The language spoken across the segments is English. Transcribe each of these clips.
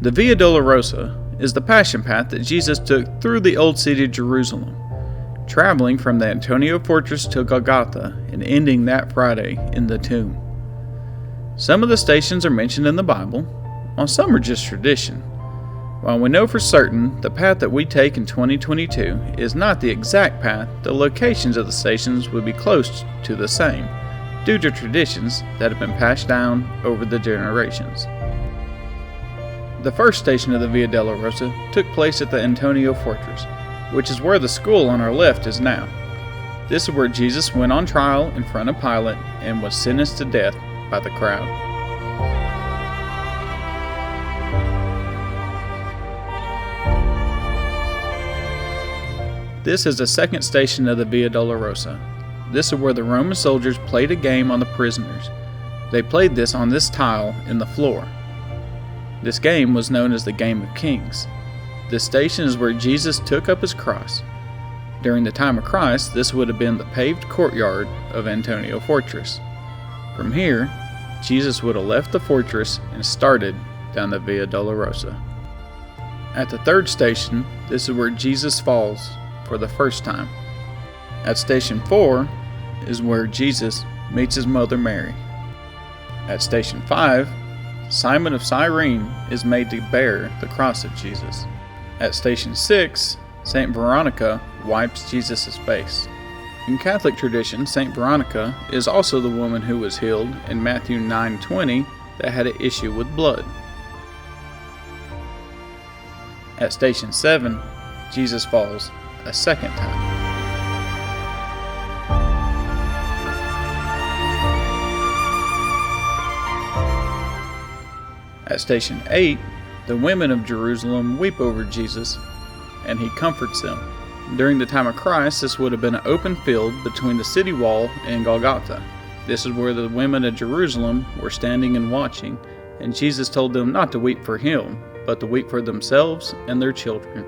The Via Dolorosa is the Passion Path that Jesus took through the Old City of Jerusalem, traveling from the Antonia Fortress to Golgotha and ending that Friday in the tomb. Some of the stations are mentioned in the Bible, while some are just tradition. While we know for certain the path that we take in 2022 is not the exact path, the locations of the stations would be close to the same, due to traditions that have been passed down over the generations. The first station of the Via Dolorosa took place at the Antonia Fortress, which is where the school on our left is now. This is where Jesus went on trial in front of Pilate and was sentenced to death by the crowd. This is the second station of the Via Dolorosa. This is where the Roman soldiers played a game on the prisoners. They played this on this tile in the floor. This game was known as the Game of Kings. This station is where Jesus took up his cross. During the time of Christ, this would have been the paved courtyard of Antonia Fortress. From here, Jesus would have left the fortress and started down the Via Dolorosa. At the third station, this is where Jesus falls for the first time. At station 4 is where Jesus meets his mother Mary. At station 5, Simon of Cyrene is made to bear the cross of Jesus. At station 6, Saint Veronica wipes Jesus' face. In Catholic tradition, Saint Veronica is also the woman who was healed in Matthew 9:20 that had an issue with blood. At station 7, Jesus falls a second time. At station 8, the women of Jerusalem weep over Jesus, and he comforts them. During the time of Christ, this would have been an open field between the city wall and Golgotha. This is where the women of Jerusalem were standing and watching, and Jesus told them not to weep for him, but to weep for themselves and their children.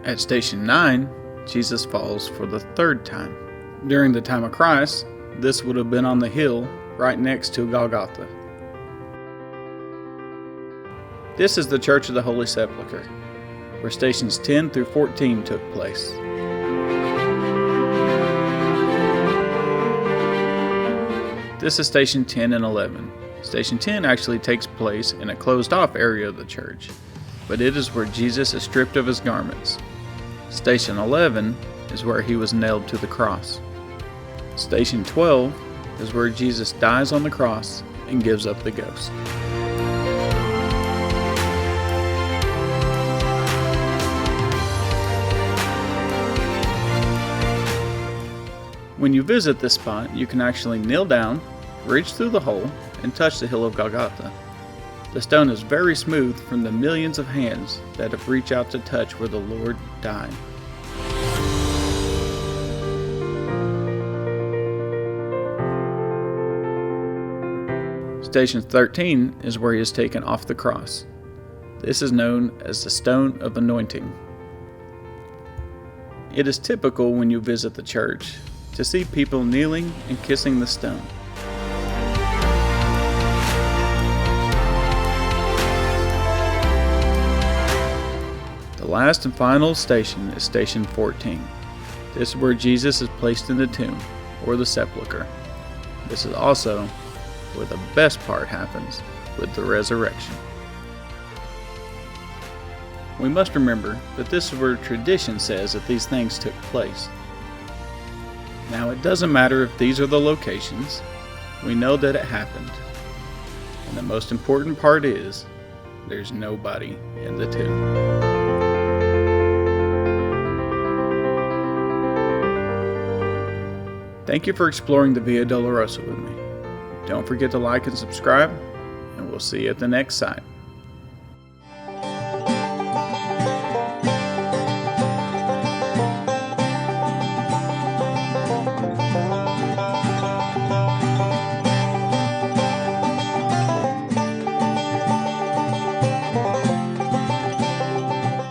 At station 9, Jesus falls for the third time. During the time of Christ, this would have been on the hill right next to Golgotha. This is the Church of the Holy Sepulchre, where stations 10 through 14 took place. This is station 10 and 11. Station 10 actually takes place in a closed-off area of the church, but it is where Jesus is stripped of his garments. Station 11 is where he was nailed to the cross. Station 12 is where Jesus dies on the cross and gives up the ghost. When you visit this spot, you can actually kneel down, reach through the hole, and touch the hill of Golgotha. The stone is very smooth from the millions of hands that have reached out to touch where the Lord died. Station 13 is where he is taken off the cross. This is known as the Stone of Anointing. It is typical when you visit the church to see people kneeling and kissing the stone. The last and final station is station 14. This is where Jesus is placed in the tomb, or the sepulchre. This is also where the best part happens with the resurrection. We must remember that this is where tradition says that these things took place. Now, it doesn't matter if these are the locations, we know that it happened. And the most important part is, there's nobody in the tomb. Thank you for exploring the Via Dolorosa with me. Don't forget to like and subscribe, and we'll see you at the next site.